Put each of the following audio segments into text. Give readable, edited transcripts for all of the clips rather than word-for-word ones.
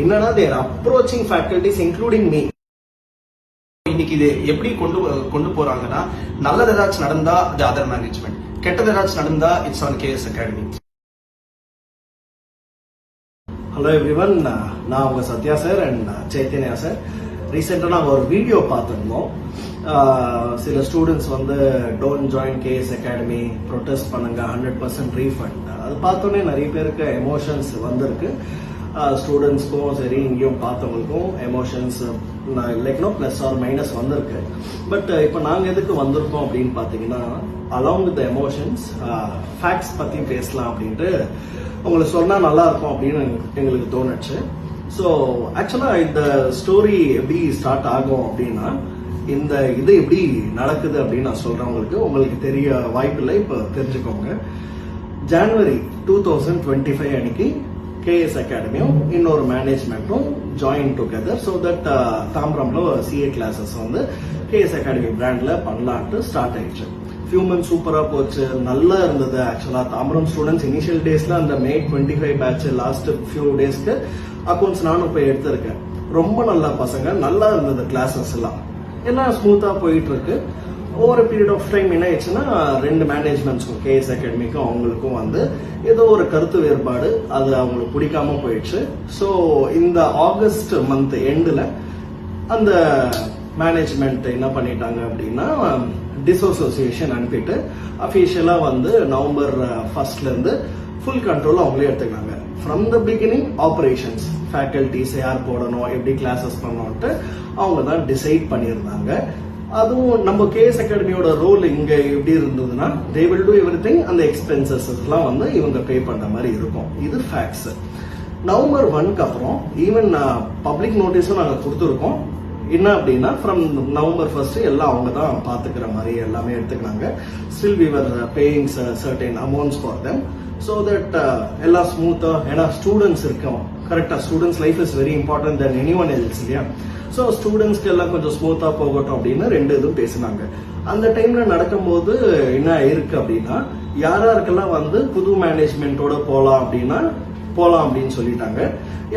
என்னன்னா தேர் approaching faculties including me. இன்னைக்கு இது எப்படி கொண்டு போறாங்கன்னா, நல்லது ஏதாச்சும் நடந்தா தி அதர் மேனேஜ்மெண்ட், கெட்டது ஏதாச்சும் நடந்தா it's on KS academy. Hello everyone, நான் உங்க Sathya sir and Chaitanya sir. ரீசெண்டா நாங்கள் ஒரு வீடியோ பார்த்துருந்தோம். சில ஸ்டூடெண்ட்ஸ் வந்து don't join K S academy, protest பண்ணுங்க, 100% ரீஃபண்ட். அது பார்த்தோன்னே நிறைய பேருக்கு எமோஷன்ஸ் வந்திருக்கு. ஸ்டூடெண்ட்ஸ்க்கும் சரி, இங்கேயும் பார்த்தவங்களுக்கும் எமோஷன்ஸ் லைக்னோ பிளஸ் ஆர் மைனஸ் வந்திருக்கு. பட் இப்போ நாங்கள் எதுக்கு வந்திருக்கோம் அப்படின்னு பார்த்தீங்கன்னா, அலாங் வித் எமோஷன்ஸ் ஃபேக்ட்ஸ் பற்றி பேசலாம் அப்படின்ட்டு உங்களுக்கு சொன்னால் நல்லா இருக்கும் அப்படின்னு எங்களுக்கு தோணுச்சு. ஸோ ஆக்சுவலாக இந்த ஸ்டோரி எப்படி ஸ்டார்ட் ஆகும் அப்படின்னா, இந்த இது எப்படி நடக்குது அப்படின்னு நான் சொல்றேன். உங்களுக்கு தெரிய வாய்ப்பில்லை, இப்போ தெரிஞ்சுக்கோங்க. ஜனவரி 2025 அன்னைக்கு கேஎஸ் அகாடமியும் இன்னொரு மேனேஜ்மெண்ட்டும் ஜாயின் டுகெதர் ஸோ தட் தாம்பரம்ல சிஏ கிளாஸஸ் வந்து கேஎஸ் அகாடமி பிராண்ட்ல பண்ணலான்ட்டு ஸ்டார்ட் ஆயிடுச்சு. ஃபியூ மந்த்ஸ் சூப்பரா போச்சு, நல்லா இருந்தது. ஆக்சுவலா தாம்பரம் ஸ்டூடெண்ட்ஸ் இனிஷியல் டேஸ்ல அந்த May 25 பேட்ச் லாஸ்ட் ஃபியூ டேஸ்க்கு அக்கௌண்ட்ஸ் நானும் போய் எடுத்திருக்கேன். ரொம்ப நல்ல பசங்க, நல்லா இருந்தது. கிளாஸஸ் எல்லாம் ஸ்மூத்தா போயிட்டு இருக்கு. ஓவர் பீரியட் ஆஃப் டைம் என்ன ஆயிடுச்சுன்னா, ரெண்டு மேனேஜ்மெண்ட்ஸ்க்கும் கேஎஸ் அகாடமிக்கும் அவங்களுக்கும் வந்து ஏதோ ஒரு கருத்து வேறுபாடு, அது அவங்களுக்கு பிடிக்காம போயிடுச்சு. ஸோ இந்த ஆகஸ்ட் மந்த் எண்டில் அந்த மேனேஜ்மெண்ட் என்ன பண்ணிட்டாங்க அப்படின்னா, டிஸ்அசோசியேஷன் அனுப்பிட்டு அஃபிஷியலா வந்து நவம்பர் 1 இருந்து ஃபுல் கண்ட்ரோல் அவங்களே எடுத்துக்கிறாங்க. From the beginning operations, faculties யார் போடணும், எப்படி கிளாஸஸ் பண்ணணும்ட்டு அவங்க தான் டிசைட் பண்ணியிருந்தாங்க. அதுவும் நம்ம கேஎஸ் அகாடமியோட ரோல் இங்க எப்படி இருந்ததுன்னா, தே வில் டூ எவ்ரிதிங். அந்த எக்ஸ்பென்சஸ் எல்லாம் வந்து இவங்க பே பண்ற மாதிரி இருக்கும். இது ஃபேக்ட்ஸ். நவம்பர் 1க்கு அப்புறம் ஈவன் பப்ளிக் நோட்டீஸும் நாங்கள் கொடுத்துருக்கோம். என்ன அப்படின்னா, ஃப்ரம் நவம்பர் 1 எல்லாம் அவங்க தான் பாத்துக்கிற மாதிரி எல்லாமே எடுத்துக்கிறாங்க. Still we were paying certain amounts for them so that எல்லாம் ஸ்மூத்தா. ஏன்னா ஸ்டூடெண்ட்ஸ் இருக்கோம், கரெக்டா. Students life is very important then any one else இல்லையா. ஸோ ஸ்டூடெண்ட்ஸ்க்கு எல்லாம் கொஞ்சம் ஸ்மூத்தா போகட்டும் அப்படின்னு ரெண்டு இதுவும் பேசினாங்க. அந்த டைம்ல நடக்கும்போது என்ன இருக்கு அப்படின்னா, யாராருக்கெல்லாம் வந்து புது மேனேஜ்மெண்டோட போலாம் அப்படின்னு சொல்லிட்டாங்க.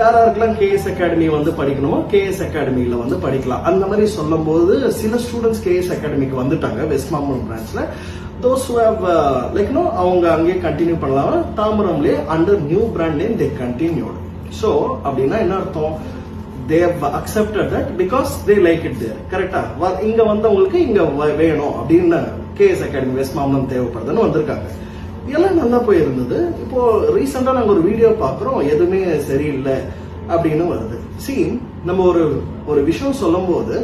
யாராருக்கெல்லாம் கேஎஸ் அகாடமி வந்து படிக்கணுமோ கேஎஸ் அகாடமியில வந்து படிக்கலாம். அந்த மாதிரி சொல்லும் போது சில ஸ்டூடெண்ட்ஸ் கேஎஸ் அகாடமிக்கு வந்துட்டாங்க வெஸ்ட் மாம்பலம் பிரான்ச்ல. Those who have like no அவங்க அங்கேயே கண்டினியூ பண்ணலாம். தாம்பரம்லேயே under new brand name they continued. So அப்படின்னா என்ன அர்த்தம், they have accepted that because they like it there. கரெக்டா. இங்க வந்தவங்களுக்கு இங்க வேணும் அப்படின்னு கேஎஸ் அகாடமி வெஸ்ட் மாம்பலம் தேவைப்படுதுன்னு வந்திருக்காங்க. எல்லாம் நல்லா போயிருந்தது. இப்போ ரீசெண்டா நாங்க ஒரு வீடியோ பாக்குறோம், எதுவுமே சரியில்லை அப்படின்னு வருது. நம்ம ஒரு விஷயம் சொல்லும் போது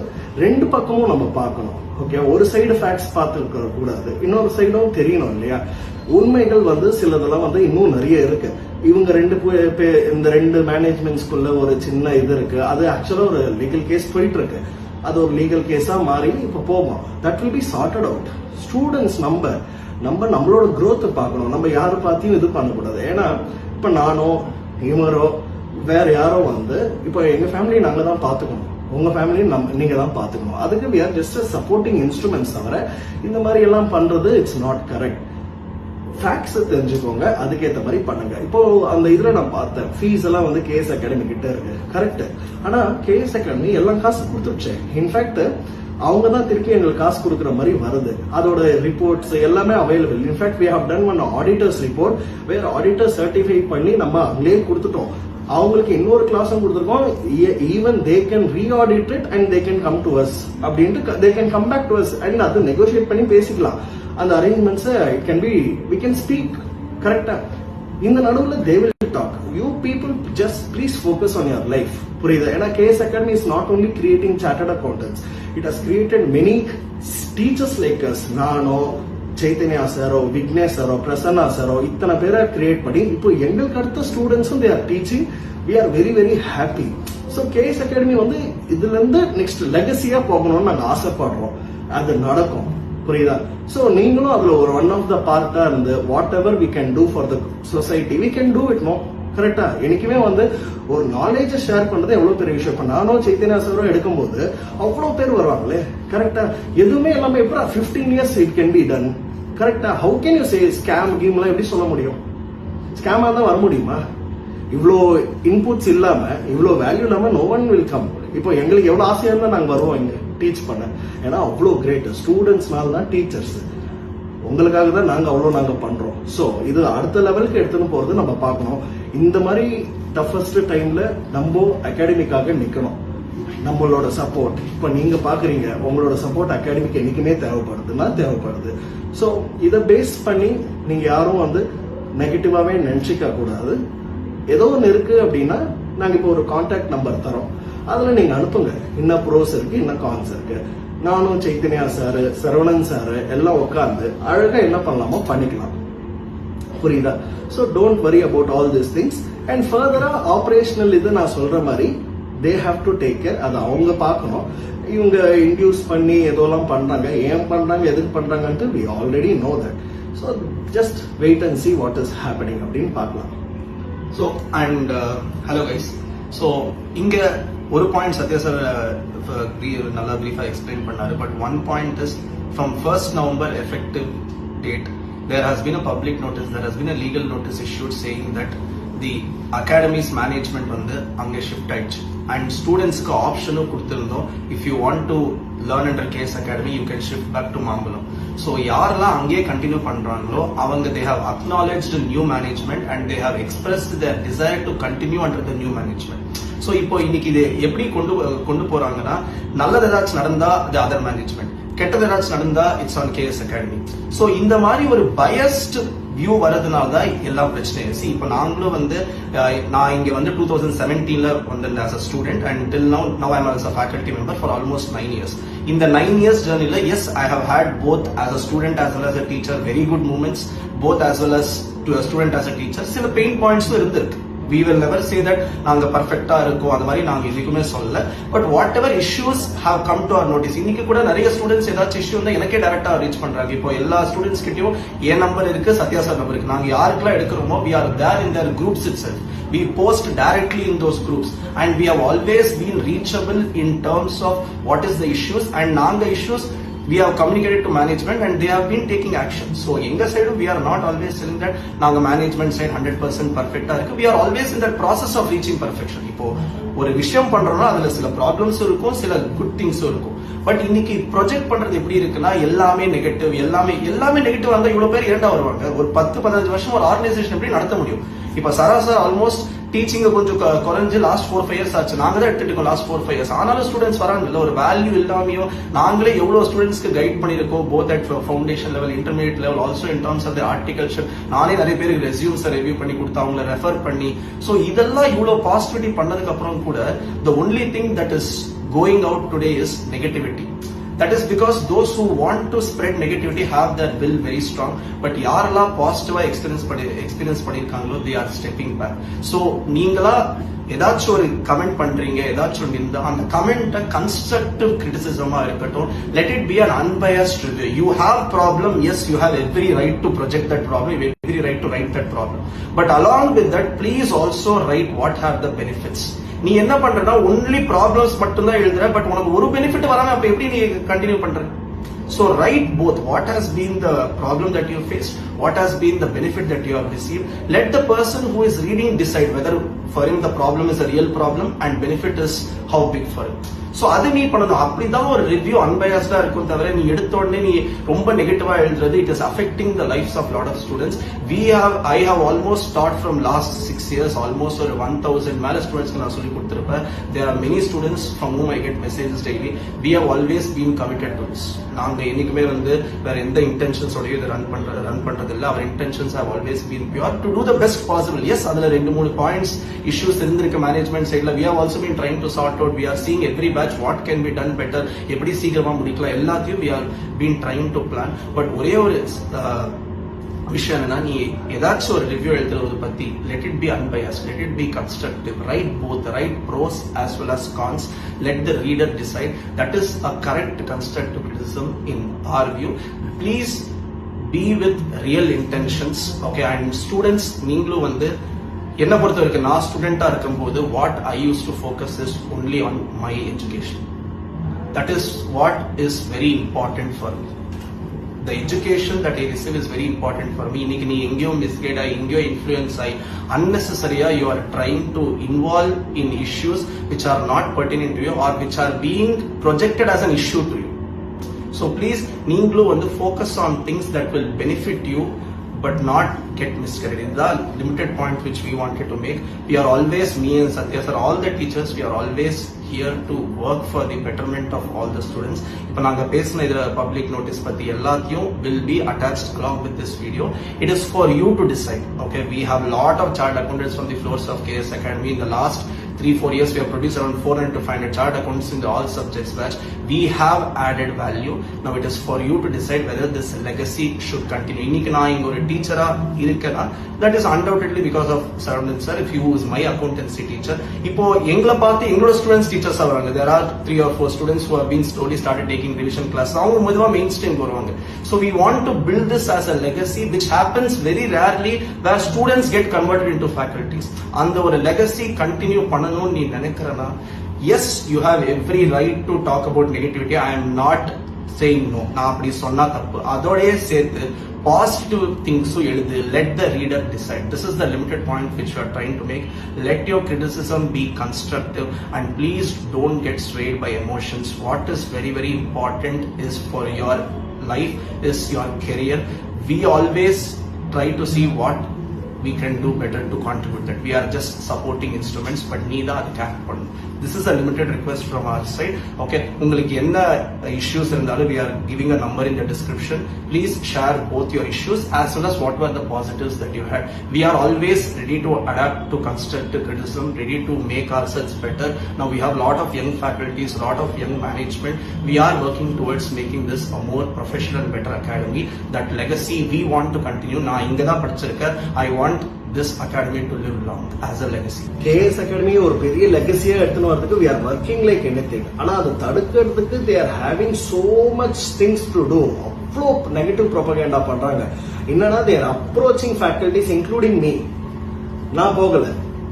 ரெண்டு பக்கமும் நம்ம பார்க்கணும். ஓகே, ஒரு சைடு ஃபேக்ட்ஸ் பார்த்துருக்க கூடாது, இன்னொரு சைடும் தெரியணும் இல்லையா. உண்மைகள் வந்து சிலதெல்லாம் வந்து இன்னும் நிறைய இருக்கு. இவங்க இந்த ரெண்டு மேனேஜ்மெண்ட்ஸ்குள்ள ஒரு சின்ன இது இருக்கு. அது ஆக்சுவலா ஒரு லீகல் கேஸ் போயிட்டு இருக்கு. அது ஒரு லீகல் கேஸா மாறி இப்ப போவோம். That will be sorted out. Students நம்மளோட growth பார்க்கணும். நம்ம யாரை பார்த்தியும் இது பண்ணக்கூடாது. ஏன்னா இப்ப நானோ இவரோ வேற யாரோ வந்து இப்ப எங்க ஃபேமிலி நாங்க தான் பாத்துக்கணும், உங்க ஃபேமிலி நீங்க தான் பாத்துக்கணும். அதுக்கு we are just a supporting instruments தவிர இந்த மாதிரி எல்லாம் பண்றது இட்ஸ் நாட் கரெக்ட். ஃபேக்ட்ஸ் தெரிஞ்சுக்கோங்க, அதுக்கேற்ற மாதிரி பண்ணுங்க. இப்போ அந்த இதுல நான் பார்த்தேன், ஃபீஸ் எல்லாம் வந்து கேஎஸ் அகாடமி கிட்ட இருக்கு, கரெக்ட். ஆனா கேஎஸ் அகாடமி எல்லாம் காசு கொடுத்துருச்சு. இன்ஃபேக்ட் அவங்க தான் திருப்பி எங்களுக்கு காசு கொடுக்குற மாதிரி வருது. அதோட ரிப்போர்ட்ஸ் எல்லாமே available. In fact we have done one auditors report where auditor certify பண்ணி நம்ம அங்கேயே கொடுத்துட்டோம். அவங்களுக்கு இன்னொரு கிளாஸும் கொடுத்துருக்கோம். Even they can reaudit it and they can come to us அப்படின்ட்டு they can come back to us and அது நெகோசியேட் பண்ணி பேசிக்கலாம். அந்த அரேஞ்ச்மெண்ட்ஸ் we can speak கரெக்டா. இந்த நடுவில் they will talk. You people just please focus on your life. புரியுது? ஏன்னா KS Academy is not only creating chartered accountants, it has created many teachers like us. நானோ, சைத்தன்யா சாரோ, விக்னேஷ் சாரோ, பிரசன்னா சாரோ, இத்தனை பேரை கிரியேட் பண்ணி இப்போ எங்களுக்கு அடுத்த ஸ்டூடெண்ட்ஸும் they are teaching. We are very very happy. So KS Academy வந்து இதுல இருந்து நெக்ஸ்ட் லெகசியா போகணும்னு நாங்கள் ஆசைப்படுறோம். அது நடக்கும், புரியுதா? ஸோ நீங்களும் அதுல ஒரு ஒன் ஆஃப் த பார்ட்டா இருந்து whatever we can do for the society we can do it. No கரெக்டா. எனக்குமே வந்து ஒரு நாலேஜை ஷேர் பண்றது எவ்வளவு பெரிய விஷயம். இப்ப நானும் சைத்தன்யா சாரும் எடுக்கும்போது அவ்வளவு பேர் வருவாங்களே, கரெக்டா. எதுவுமே எல்லாமே எப்ப 15 years it can be done, கரெக்டா. How can you say scam கீம் எல்லாம் எப்படி சொல்ல முடியும்? ஸ்கேமா தான் வர முடியுமா? இவ்வளோ இன்புட்ஸ் இல்லாம இவ்வளோ வேல்யூ இல்லாம நோ ஒன் வில் கம். இப்போ எங்களுக்கு எவ்வளவு ஆசையா இருந்தா நாங்க வருவோம் இங்க டீச் பண்ண. ஏன்னா அவ்வளோ கிரேட் ஸ்டூடெண்ட்ஸ்னால தான் டீச்சர்ஸ். உங்களுக்காக தான் நாங்க பண்றோம். ஸோ இது அடுத்த லெவலுக்கு எடுத்துன்னு போறது நம்ம பார்க்கணும். இந்த மாதிரி டஃபஸ்ட் டைம்ல நம்ம அகாடமிக்காக நிக்கணும். நம்மளோட சப்போர்ட் இப்ப நீங்க பாக்குறீங்க, உங்களோட சப்போர்ட் அகாடமிக்கு என்னைக்குமே தேவைப்படுது. ஸோ இதை பேஸ் பண்ணி நீங்க யாரும் வந்து நெகட்டிவாவே நினைச்சிக்க கூடாது. ஏதோ ஒன்று இருக்கு அப்படின்னா நாங்க இப்போ ஒரு கான்டாக்ட் நம்பர் தரோம், அதுல நீங்க அனுப்புங்க. என்ன ப்ரோஸ் இருக்கு, என்ன கான்ஸ் இருக்கு. நானும் சைத்தன்யா சாரு, சரவணன் சாரு எல்லாம் உட்கார்ந்து அழகா என்ன பண்ணலாமோ பண்ணிக்கலாம். புரியுதா? So don't worry about all this things. And ஃபர்தரா ஆபரேஷனல் இது நான் சொல்ற மாதிரி they have to take care. அதை அவங்க பார்க்கணும். இவங்க இன்டியூஸ் பண்ணி எதோலாம் பண்றாங்க, ஏன் பண்றாங்க, எதுக்கு பண்றாங்கன்ட்டு we already know that. So just wait and see what is happening அப்படின்னு பார்க்கலாம். So and hello guys. So இங்க ஒரு பாயிண்ட் சத்யா சார் நல்லா பிரீஃபா எக்ஸ்பிளைன் பண்ணாரு. But one point is from 1st November effective date there has been a public notice, there has been a legal notice issued saying that the academies management வந்து அங்கே shift ஆயிடுச்சு. And ஸ்டூடெண்ட்ஸ்க்கு ஆப்ஷனும் கொடுத்திருந்தோம், if you want to learn under KS academy you can shift back to Mambalam. So யாரெல்லாம் அங்கேயே கண்டினியூ பண்றாங்களோ அவங்க they have acknowledged new management and they have expressed their desire to continue under the new management. So இப்போ இன்னைக்கு இது எப்படி கொண்டு போறாங்கன்னா, நல்லது ஏதாச்சும் நடந்தா த அதர் மேனேஜ்மெண்ட், கெட்டது ஏதாச்சும் நடந்தா it's on KS Academy. So இந்த மாதிரி ஒரு பயஸ்ட் வியூ வரதுனால தான் எல்லா பிரச்சனையும். இப்போ நாங்களும் வந்து நான் இங்க வந்து 2017 வந்தேன் as a student and till now I am as a faculty member for almost 9 years. In the 9 years journey, yes, I have had both as a student as well as a teacher very good moments, both as well as to a student as a teacher. சில pain பாயிண்ட்ஸும் இருந்திருக்கு. We will never say that நாங்க பர்ஃபெக்ட்டா இருக்கோம், அந்த மாதிரி நாங்க எதுக்குமே சொல்லல. But whatever issues have come to our notice. இன்னைக்கு கூட நிறைய ஸ்டூடெண்ட்ஸ் ஏதாச்சும் இஷ்யூ இருந்தா எனக்கே டைரக்டா ரீச் பண்றாங்க. இப்போ எல்லா ஸ்டூடெண்ட்ஸ் கிட்டயும் என் நம்பர் இருக்கு, சத்யா சார் நம்பர் இருக்கு. நாங்க யாருக்கெல்லாம் எடுக்கிறோமோ we are there in their groups itself. We post directly in those groups and we have always been reachable in terms of what is the issues, and நாங்க issues we have communicated to management and they have been taking action. So எங்க side we are not always saying that நாங்க management side 100% perfectா இருக்கு. We are always in that process of reaching perfection. இப்போ ஒரு விஷயம் பண்றோம்னா அதுல சில problems இருக்கும், சில குட் திங்ஸும் இருக்கும். பட் இன்னைக்கு ப்ரொஜெக்ட் பண்றது எப்படி இருக்குன்னா எல்லாமே நெகட்டிவ், எல்லாமே நெகட்டிவ் வந்தா இவ்வளவு பேர் ஏண்டா வருவாங்க? ஒரு 10-15 வருஷம் ஒரு ஆர்கனைசேஷன் எப்படி நடத்த முடியும்? இப்ப சராசரி ஆல்மோஸ்ட் டீச்சிங் கொஞ்சம் குறைஞ்சு லாஸ்ட் 4-5 இயர்ஸ் ஆச்சு. நாங்க தான் எடுத்துட்டு லாஸ்ட் 4-5 இயர்ஸ். ஆனாலும் ஸ்டூடெண்ட்ஸ் வராங்கல்ல, ஒரு வேல்யூ இல்லாமையோ நாங்களே எவ்வளவு ஸ்டூடெண்ட்ஸ்க்கு கைட் பண்ணிருக்கோம், both at foundation level, intermediate level, also in terms of the articleship. நானே நிறைய பேருக்கு ரெஸ்யூம்ஸ் ரிவ்யூ பண்ணி கொடுத்து அவங்களை ரெஃபர் பண்ணி. ஸோ இதெல்லாம் இவ்வளவு பாசிட்டிவிட்டி பண்ணதுக்கு அப்புறம் கூட the only thing that is going out today is negativity. That is because those who want to spread negativity have that will very strong. But யாரெல்லாம் பாசிட்டிவா experience பண்ணிருக்காங்களோ they are stepping back. So நீங்களா ஏதாச்சும் ஒரு comment பண்றீங்க, ஏதாச்சும் இருந்தா அந்த comment constructive கிரிட்டிசிசமா இருக்கட்டும். Let it be an unbiased review. You have problem, yes, you have every right to project that problem, you have every right to write that problem. But along with that, please also write what have the benefits. நீ என்ன பண்றனா only problems மட்டும் தான் எழுதுற, but உனக்கு ஒரு benefit வராம அப்ப எப்படி நீ கண்டினியூ பண்ற? So write both. What has been the problem that you faced? What has been the benefit that you have received? Let the person who is reading decide whether for him the problem is a real problem and benefit is how big for him. So அது நீ பண்ணணும். அப்படிதான் ஒரு review அன்பயஸ்டா இருக்கும். தவிர நீ எடுத்த உடனே நீ ரொம்ப நெகட்டிவா எழுதுறது, it is affecting the lives of lot of students. I have almost taught from last 6 years almost ஒரு 1000 மேல ஸ்டூடெண்ட்ஸ்க்கு நான் சொல்லி கொடுத்திருப்பேன். There are many students from whom I get messages daily. We have always been committed to this. நாங்க என்னைக்குமே வந்து வேற எந்த இன்டென்ஷன்ஸ் ஓட இது ரன் பண்றது இல்ல. Our intentions have always been pure to do the best possible. Yes, அதுல 2-3 பாயிண்ட்ஸ் இஷ்யூஸ் இருந்திருக்கு மேனேஜ்மெண்ட் சைட்ல. We have also been trying to sort out. We are seeing every batch what can be done better, எப்படி சீக்கிரமா முடிக்கலாம், எல்லாத்தையும் we are been trying to plan. But ஒரே ஒரு விஷயம் என்னன்னா, நீ ஏதாச்சும் ஒரு ரிவ்யூ எழுதுறது பத்தி let it be unbiased, let it be constructive, write both, write pros as well as cons, let the reader decide. That is a correct constructive criticism in our view. Please be with real intentions, okay? And students, நீங்களும் வந்து என்ன பொறுத்த வரைக்கும் நான் ஸ்டூடெண்டா இருக்கும்போது what I used to focus is only on my education. That is what is very important for me. the education that I receive is very important for me. இன்னைக்கு நீ எங்கேயோ மிஸ்கைட் ஆகி எங்கேயோ இன்ஃப்ளூயன்ஸ் ஆகி unnecessarily you are trying to involve in issues which are not pertinent to you or which are being projected as an issue to you. So please நீங்களும் வந்து focus on things that will benefit you but not get miscarried. In the limited point which we wanted to make, we are always, me and Satya sir, all the teachers, we are always here to work for the betterment of all the students. இப்போ நாங்க பேசின இதுல public notice பத்தி எல்லாத்தையும் will be attached along with this video. It is for you to decide. Okay, we have lot of chartered accountants from the floors of KS Academy. In the last 3-4 years, we have produced around 400 to 500 chartered accountants in the all subjects batch. We have added value. Now it is for you to decide whether this legacy should continue. இன்னைக்கு நான் இங்க ஒரு டீச்சரா இருக்கேன்னா that is undoubtedly because of Saravanan sir. If you is my accountancy teacher, இப்போ எங்களை பார்த்து எங்களோட ஸ்டூடெண்ட்ஸ் டீச்சர்ஸ் ஆவாங்க. There are 3 or 4 students who have been slowly started taking revision class. அவங்க மெதுவா மெயின் ஸ்ட்ரீம் வருவாங்க. So we want to build this as a legacy which happens very rarely where students get converted into faculties. அந்த ஒரு legacy continue பண்ணணும்னு நீ நினைக்கிறனா, yes, you have every right to talk about negativity. I am not saying no. நான் அப்படி சொன்னா தப்பு. அதோடயே சேர்த்து positive things எழுது. Let the reader decide. This is the limited point which we are trying to make. Let your criticism be constructive and please don't get swayed by emotions. What is very, very important is for your life is your career. We always try to see what we can do better to contribute that. We are just supporting instruments, but neither are the. This is a limited request from our side. Okay, உங்களுக்கு என்ன issues இருந்தாலும் we are giving a number in the description. Please share both your issues as well as what were the positives that you had. We are always ready to adapt to constructive criticism, ready to make ourselves better. Now we have a lot of young faculties, a lot of young management. We are working towards making this a more professional and better academy. That legacy we want to continue. நான் இங்க தான் படிச்சிருக்கேன். I want this academy to live long as a legacy. KS Academy ஒரு பெரிய லெகசியா எடுத்துன்னு வரதுக்கு we are working like anything. ஆனா அதை தடுக்கிறதுக்கு they are having so much things to do. அவ்வளோ நெகட்டிவ் ப்ரோபகேண்டா பண்றாங்க. என்னன்னா they are approaching faculties including me. நான் போகல.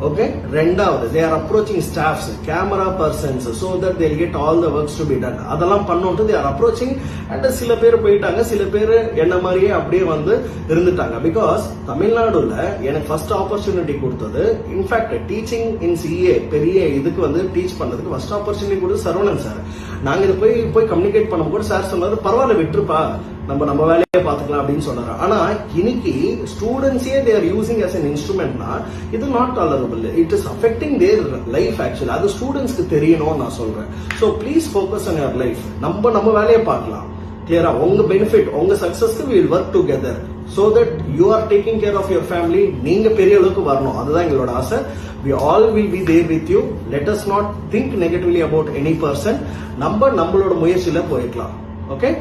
Okay, ரெண்டாவது they are approaching staffs, camera persons so that they'll get all the works to be done. அதெல்லாம் பண்ணிட்டு they are approaching and சில பேர் போயிட்டாங்க, சில பேர் என்ன மாதிரியே அப்படியே வந்து இருந்துட்டாங்க. பிகாஸ் தமிழ்நாடுல எனக்கு ஃபர்ஸ்ட் ஆப்பர்ச்சுனிட்டி கொடுத்தது இன்ஃபேக்ட் டீச்சிங் இன் CA பெரிய இதுக்கு வந்து டீச் பண்ணதுக்கு ஃபர்ஸ்ட் ஆப்பர்ச்சுனிட்டி கொடுத்தது சரவணன் சார். நாங்க இதை போய் கம்யூனிகேட் பண்ணும் கூட சார் சொன்னாரு பரவாயில்ல விட்டுருப்பா நம்ம வேலையை பார்த்துக்கலாம் அப்படின்னு சொன்னாரு. ஆனா இன்னைக்கு ஸ்டூடெண்ட்ஸே they are using as an instrumentனா இது not tolerable. It is affecting their life actually. அது ஸ்டூடெண்ட்ஸ்க்கு தெரியணும்னு நான் சொல்றேன். So please focus on your life. நம்ம வேலையை பார்க்கலாம். கிளியரா உங்க பெனிஃபிட் உங்க சக்சஸ்க்கு we will work together so that you are taking care of your family. நீங்க பெரிய அளவுக்கு வரணும். அதுதான் எங்களோட ஆசை. We all will be there with you. Let us not think negatively about any person. நம்மளோட முயற்சியில போயிடலாம். Okay?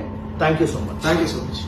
Thank you so much. Thank you so much.